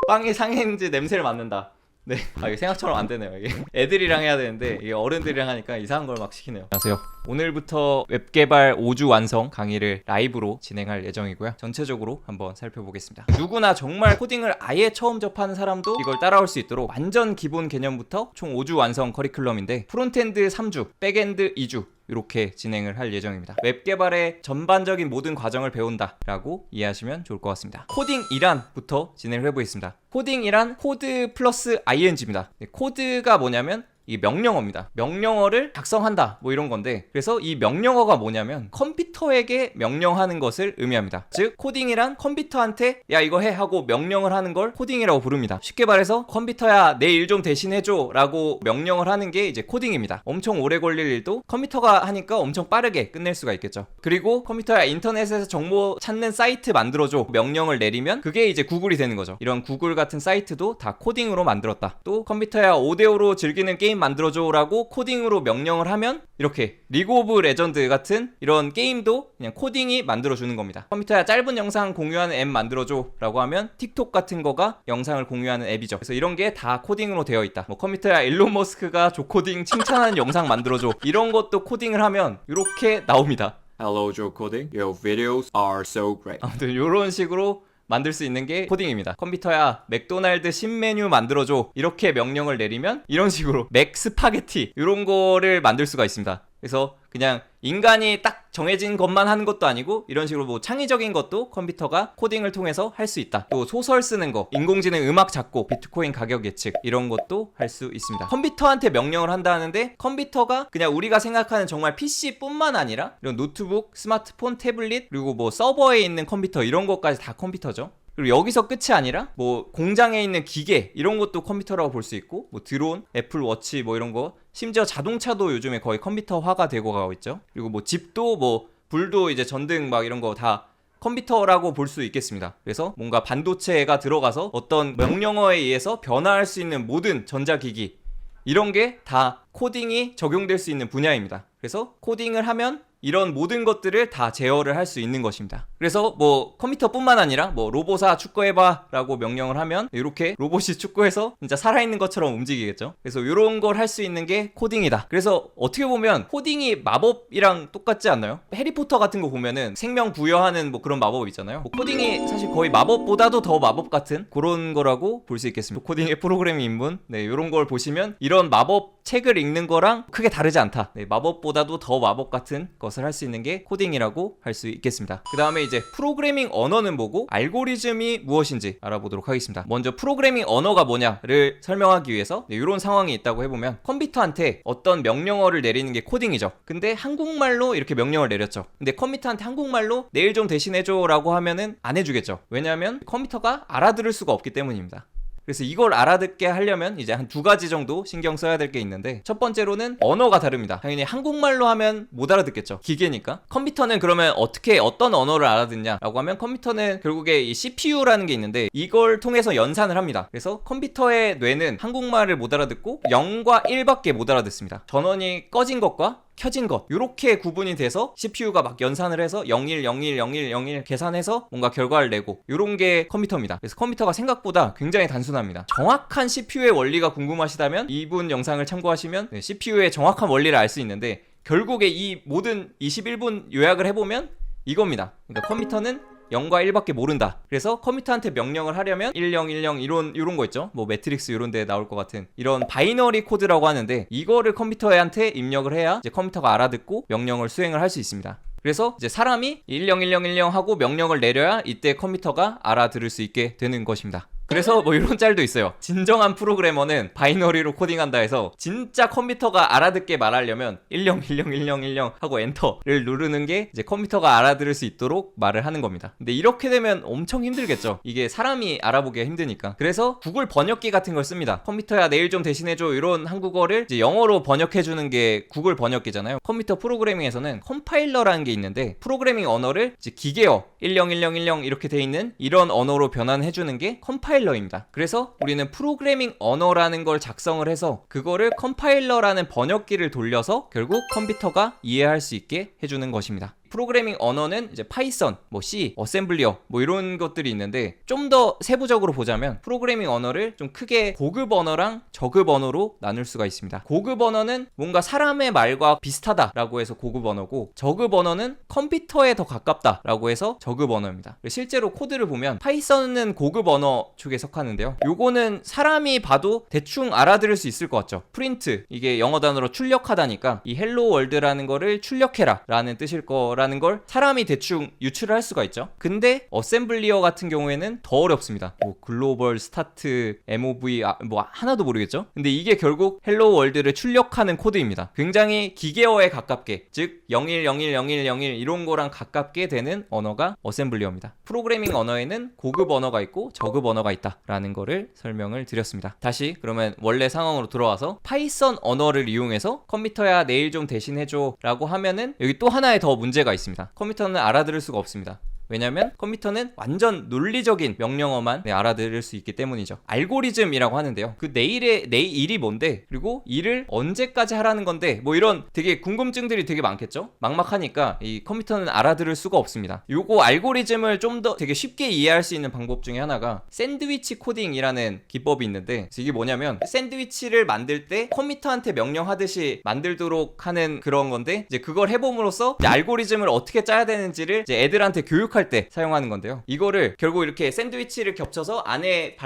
빵이 상했는지 냄새를 맡는다. 네, 이게 생각처럼 안 되네요. 이게 애들이랑 해야 되는데 이게 어른들이랑 하니까 이상한 걸 막 시키네요. 안녕하세요. 오늘부터 웹개발 5주 완성 강의를 라이브로 진행할 예정이고요. 전체적으로 한번 살펴보겠습니다. 누구나 정말 코딩을 아예 처음 접하는 사람도 이걸 따라올 수 있도록 완전 기본 개념부터 총 5주 완성 커리큘럼인데 프론트엔드 3주, 백엔드 2주 이렇게 진행을 할 예정입니다. 웹개발의 전반적인 모든 과정을 배운다 라고 이해하시면 좋을 것 같습니다. 코딩 1안부터 진행을 해보겠습니다. 코딩 1안 코드 플러스 ing입니다. 코드가 뭐냐면 이 명령어입니다. 명령어를 작성한다 뭐 이런 건데, 그래서 이 명령어가 뭐냐면 컴퓨터에게 명령하는 것을 의미합니다. 즉 코딩이란 컴퓨터한테 야 이거 해 하고 명령을 하는 걸 코딩이라고 부릅니다. 쉽게 말해서 컴퓨터야 내 일 좀 대신해줘 라고 명령을 하는 게 이제 코딩입니다. 엄청 오래 걸릴 일도 컴퓨터가 하니까 엄청 빠르게 끝낼 수가 있겠죠. 그리고 컴퓨터야 인터넷에서 정보 찾는 사이트 만들어줘 명령을 내리면 그게 이제 구글이 되는 거죠. 이런 구글 같은 사이트도 다 코딩으로 만들었다. 또 컴퓨터야 5대5로 즐기는 게임 만들어줘 라고 코딩으로 명령을 하면 이렇게 리그 오브 레전드 같은 이런 게임도 그냥 코딩이 만들어주는 겁니다. 컴퓨터야 짧은 영상 공유하는 앱 만들어줘 라고 하면 틱톡 같은 거가 영상을 공유하는 앱이죠. 그래서 이런 게 다 코딩으로 되어 있다. 뭐 컴퓨터야 일론 머스크가 조코딩 칭찬하는 영상 만들어줘 이런 것도 코딩을 하면 이렇게 나옵니다. Hello, Joe Coding. Your videos are so great. 아무튼 이런 식으로 만들 수 있는 게 코딩입니다. 컴퓨터야 맥도날드 신메뉴 만들어줘 이렇게 명령을 내리면 이런 식으로 맥 스파게티 이런 거를 만들 수가 있습니다. 그래서 그냥 인간이 딱 정해진 것만 하는 것도 아니고 이런 식으로 뭐 창의적인 것도 컴퓨터가 코딩을 통해서 할 수 있다. 또 소설 쓰는 거, 인공지능 음악 작곡, 비트코인 가격 예측 이런 것도 할 수 있습니다. 컴퓨터한테 명령을 한다는데 컴퓨터가 그냥 우리가 생각하는 정말 PC뿐만 아니라 이런 노트북, 스마트폰, 태블릿 그리고 뭐 서버에 있는 컴퓨터 이런 것까지 다 컴퓨터죠. 그리고 여기서 끝이 아니라 뭐 공장에 있는 기계 이런 것도 컴퓨터라고 볼 수 있고 뭐 드론, 애플워치 뭐 이런 거 심지어 자동차도 요즘에 거의 컴퓨터화가 되고 가고 있죠. 그리고 뭐 집도 뭐 불도 이제 전등 막 이런 거 다 컴퓨터라고 볼 수 있겠습니다. 그래서 뭔가 반도체가 들어가서 어떤 명령어에 의해서 변화할 수 있는 모든 전자기기 이런 게 다 코딩이 적용될 수 있는 분야입니다. 그래서 코딩을 하면 이런 모든 것들을 다 제어를 할 수 있는 것입니다. 그래서 뭐 컴퓨터뿐만 아니라 뭐 로봇아 축구해봐 라고 명령을 하면 이렇게 로봇이 축구해서 진짜 살아있는 것처럼 움직이겠죠. 그래서 이런 걸 할 수 있는 게 코딩이다. 그래서 어떻게 보면 코딩이 마법이랑 똑같지 않나요? 해리포터 같은 거 보면은 생명 부여하는 뭐 그런 마법 있잖아요. 뭐 코딩이 사실 거의 마법보다도 더 마법 같은 그런 거라고 볼 수 있겠습니다. 코딩의 프로그래밍 입문 이런 걸 보시면 이런 마법 책을 읽는 거랑 크게 다르지 않다. 마법보다도 더 마법 같은 것을 할 수 있는 게 코딩이라고 할 수 있겠습니다. 그 다음에 이제 프로그래밍 언어는 뭐고 알고리즘이 무엇인지 알아보도록 하겠습니다. 먼저 프로그래밍 언어가 뭐냐를 설명하기 위해서 이런 상황이 있다고 해보면 컴퓨터한테 어떤 명령어를 내리는 게 코딩이죠. 근데 한국말로 이렇게 명령을 내렸죠. 근데 컴퓨터한테 한국말로 내일 좀 대신해줘 라고 하면은 안 해주겠죠. 왜냐하면 컴퓨터가 알아들을 수가 없기 때문입니다. 그래서 이걸 알아듣게 하려면 이제 한 두 가지 정도 신경 써야 될 게 있는데, 첫 번째로는 언어가 다릅니다. 당연히 한국말로 하면 못 알아듣겠죠. 기계니까. 컴퓨터는 그러면 어떻게 어떤 언어를 알아듣냐라고 하면 컴퓨터는 결국에 이 CPU라는 게 있는데 이걸 통해서 연산을 합니다. 그래서 컴퓨터의 뇌는 한국말을 못 알아듣고 0과 1밖에 못 알아듣습니다. 전원이 꺼진 것과 켜진 것 요렇게 구분이 돼서 CPU가 막 연산을 해서 01, 01, 01, 01 계산해서 뭔가 결과를 내고 요런 게 컴퓨터입니다. 그래서 컴퓨터가 생각보다 굉장히 단순합니다. 정확한 CPU의 원리가 궁금하시다면 이분 영상을 참고하시면 CPU의 정확한 원리를 알 수 있는데, 결국에 이 모든 21분 요약을 해보면 이겁니다. 그러니까 컴퓨터는 0과 1밖에 모른다. 그래서 컴퓨터한테 명령을 하려면 1010 이런 거 있죠. 뭐 매트릭스 이런 데 나올 것 같은 이런 바이너리 코드라고 하는데, 이거를 컴퓨터한테 입력을 해야 이제 컴퓨터가 알아듣고 명령을 수행을 할 수 있습니다. 그래서 이제 사람이 101010 하고 명령을 내려야 이때 컴퓨터가 알아들을 수 있게 되는 것입니다. 그래서 뭐 이런 짤도 있어요. 진정한 프로그래머는 바이너리로 코딩한다 해서 진짜 컴퓨터가 알아듣게 말하려면 10101010 하고 엔터를 누르는 게 이제 컴퓨터가 알아들을 수 있도록 말을 하는 겁니다. 근데 이렇게 되면 엄청 힘들겠죠. 이게 사람이 알아보기가 힘드니까. 그래서 구글 번역기 같은 걸 씁니다. 컴퓨터야 내일 좀 대신해줘 이런 한국어를 이제 영어로 번역해주는 게 구글 번역기잖아요. 컴퓨터 프로그래밍에서는 컴파일러라는 게 있는데, 프로그래밍 언어를 이제 기계어 101010 이렇게 돼 있는 이런 언어로 변환해주는 게 컴파일러입니다. 그래서 우리는 프로그래밍 언어라는 걸 작성을 해서 그거를 컴파일러라는 번역기를 돌려서 결국 컴퓨터가 이해할 수 있게 해주는 것입니다. 프로그래밍 언어는 이제 파이썬, 뭐 C, 어셈블리어 뭐 이런 것들이 있는데 좀 더 세부적으로 보자면 프로그래밍 언어를 좀 크게 고급 언어랑 저급 언어로 나눌 수가 있습니다. 고급 언어는 뭔가 사람의 말과 비슷하다라고 해서 고급 언어고, 저급 언어는 컴퓨터에 더 가깝다라고 해서 저급 언어입니다. 실제로 코드를 보면 파이썬은 고급 언어 쪽에 속하는데요. 요거는 사람이 봐도 대충 알아들을 수 있을 것 같죠. 프린트, 이게 영어 단어로 출력하다니까 이 헬로 월드라는 거를 출력해라 라는 뜻일 거라는 걸 사람이 대충 유출을 할 수가 있죠. 근데 어셈블리어 같은 경우에는 더 어렵습니다. 뭐 글로벌 스타트 MOV 뭐 하나도 모르겠죠. 근데 이게 결국 헬로 월드를 출력하는 코드입니다. 굉장히 기계어에 가깝게, 즉 01010101 이런 거랑 가깝게 되는 언어가 어셈블리어입니다. 프로그래밍 언어에는 고급 언어가 있고 저급 언어가 있다라는 거를 설명을 드렸습니다. 다시 그러면 원래 상황으로 돌아와서 파이썬 언어를 이용해서 컴퓨터야 내일 좀 대신해줘 라고 하면은 여기 또 하나의 더 문제가 있습니다. 컴퓨터는 알아들을 수가 없습니다. 왜냐면 컴퓨터는 완전 논리적인 명령어만 알아들을 수 있기 때문이죠. 알고리즘이라고 하는데요. 그 내일의 일이 뭔데, 그리고 일을 언제까지 하라는 건데, 뭐 이런 되게 궁금증들이 되게 많겠죠. 막막하니까 이 컴퓨터는 알아들을 수가 없습니다. 요거 알고리즘을 좀 더 되게 쉽게 이해할 수 있는 방법 중에 하나가 샌드위치 코딩이라는 기법이 있는데, 이게 뭐냐면 샌드위치를 만들 때 컴퓨터한테 명령하듯이 만들도록 하는 그런 건데, 이제 그걸 해봄으로써 이제 알고리즘을 어떻게 짜야 되는지를 이제 애들한테 교육할 때 사용하는 건데요. 이거를 결국 이렇게 샌드위치를 겹쳐서 안에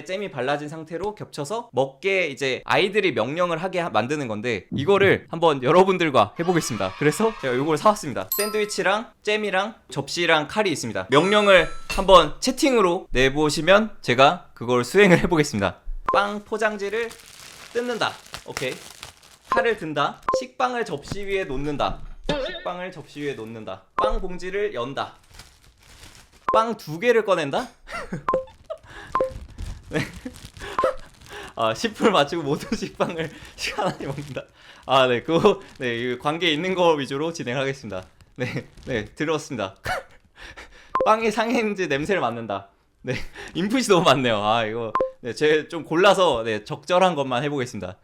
잼이 발라진 상태로 겹쳐서 먹게 이제 아이들이 명령을 하게 만드는 건데, 이거를 한번 여러분들과 해보겠습니다. 그래서 제가 이걸 사왔습니다. 샌드위치랑 잼이랑 접시랑 칼이 있습니다. 명령을 한번 채팅으로 내보시면 제가 그걸 수행을 해보겠습니다. 빵 포장지를 뜯는다. 오케이. 칼을 든다. 식빵을 접시 위에 놓는다. 식빵을 접시 위에 놓는다. 빵 봉지를 연다. 빵 2개를 꺼낸다? 네. 10분 맞추고 모든 식빵을 시간 안에 먹는다. 네, 그거, 네, 관계 있는 거 위주로 진행하겠습니다. 네, 들었습니다. 빵이 상했는지 냄새를 맡는다. 네, 인풋이 너무 많네요. 이거, 네, 제가 좀 골라서, 네, 적절한 것만 해보겠습니다.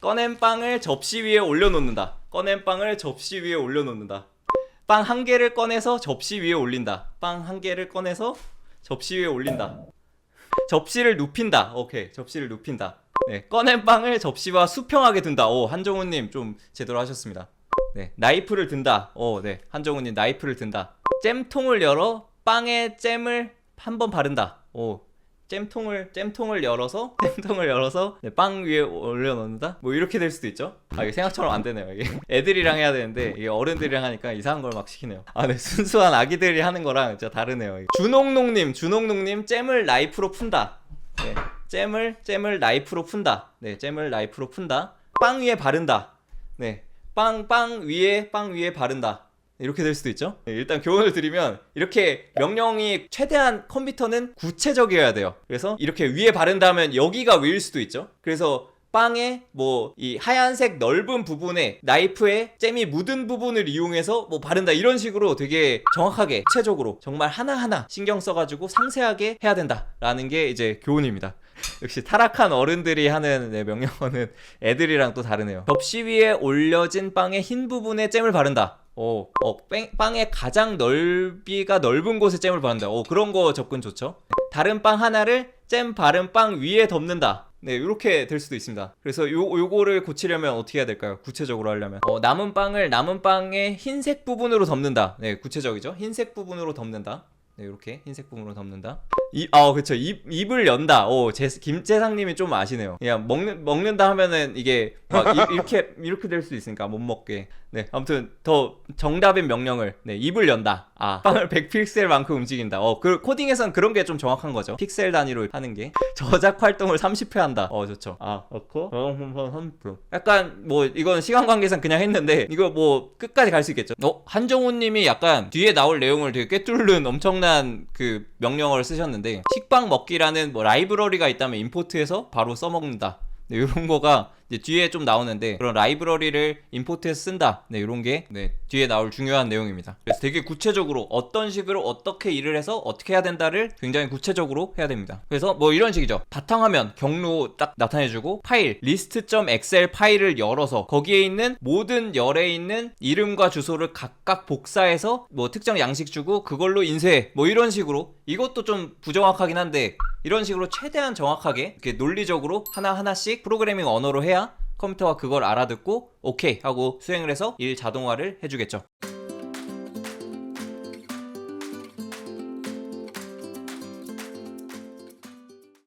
꺼낸 빵을 접시 위에 올려놓는다. 꺼낸 빵을 접시 위에 올려놓는다. 빵 1개를 꺼내서 접시 위에 올린다. 빵 1개를 꺼내서 접시 위에 올린다. 접시를 눕힌다. 오케이, 접시를 눕힌다. 네, 꺼낸 빵을 접시와 수평하게 둔다. 한정우님 좀 제대로 하셨습니다. 네, 나이프를 든다. 네, 한정우님 나이프를 든다. 잼통을 열어 빵에 잼을 한번 바른다. 잼통을 열어서 네, 빵 위에 올려놓는다? 뭐 이렇게 될 수도 있죠. 이게 생각처럼 안 되네요. 이게 애들이랑 해야 되는데 이게 어른들이랑 하니까 이상한 걸 막 시키네요. 네, 순수한 아기들이 하는 거랑 진짜 다르네요. 준홍농님 잼을 나이프로 푼다. 네, 잼을 나이프로 푼다. 네, 잼을 나이프로 푼다. 빵 위에 바른다. 네, 빵 위에 바른다. 이렇게 될 수도 있죠. 일단 교훈을 드리면 이렇게 명령이 최대한 컴퓨터는 구체적이어야 돼요. 그래서 이렇게 위에 바른다면 여기가 위일 수도 있죠. 그래서 빵에 뭐 이 하얀색 넓은 부분에 나이프에 잼이 묻은 부분을 이용해서 뭐 바른다, 이런 식으로 되게 정확하게 구체적으로 정말 하나하나 신경 써가지고 상세하게 해야 된다라는 게 이제 교훈입니다. 역시 타락한 어른들이 하는 명령어는 애들이랑 또 다르네요. 접시 위에 올려진 빵의 흰 부분에 잼을 바른다. 빵의 가장 넓이가 넓은 곳에 잼을 바른다. 그런 거 접근 좋죠. 다른 빵 하나를 잼 바른 빵 위에 덮는다. 네, 이렇게 될 수도 있습니다. 그래서 요거를 고치려면 어떻게 해야 될까요? 구체적으로 하려면 남은 빵의 흰색 부분으로 덮는다. 네, 구체적이죠. 흰색 부분으로 덮는다. 네, 이렇게 흰색 부분으로 덮는다. 그쵸. 입을 연다. 김재상님이 좀 아시네요. 그냥 먹는다 하면은 이게 막 이렇게 될 수 있으니까 못 먹게. 네, 아무튼 더 정답인 명령을, 네, 입을 연다. 빵을 100픽셀만큼 움직인다. 그 코딩에선 그런 게 좀 정확한 거죠. 픽셀 단위로 하는 게. 저작 활동을 30회 한다. 좋죠. 약간 뭐 이건 시간 관계상 그냥 했는데 이거 뭐 끝까지 갈 수 있겠죠. 한정우님이 약간 뒤에 나올 내용을 되게 꿰뚫는 엄청난 그 명령어를 쓰셨는데, 식빵 먹기라는 뭐 라이브러리가 있다면 임포트해서 바로 써먹는다. 네, 이런 거가 이제 뒤에 좀 나오는데 그런 라이브러리를 임포트해서 쓴다. 네, 이런 게 뒤에 나올 중요한 내용입니다. 그래서 되게 구체적으로 어떤 식으로 어떻게 일을 해서 어떻게 해야 된다를 굉장히 구체적으로 해야 됩니다. 그래서 뭐 이런 식이죠. 바탕화면 경로 딱 나타내주고 파일 list.xl 파일을 열어서 거기에 있는 모든 열에 있는 이름과 주소를 각각 복사해서 뭐 특정 양식 주고 그걸로 인쇄해. 뭐 이런 식으로. 이것도 좀 부정확하긴 한데 이런 식으로 최대한 정확하게 이렇게 논리적으로 하나하나씩 프로그래밍 언어로 해야 컴퓨터가 그걸 알아듣고 오케이 하고 수행을 해서 일 자동화를 해주겠죠.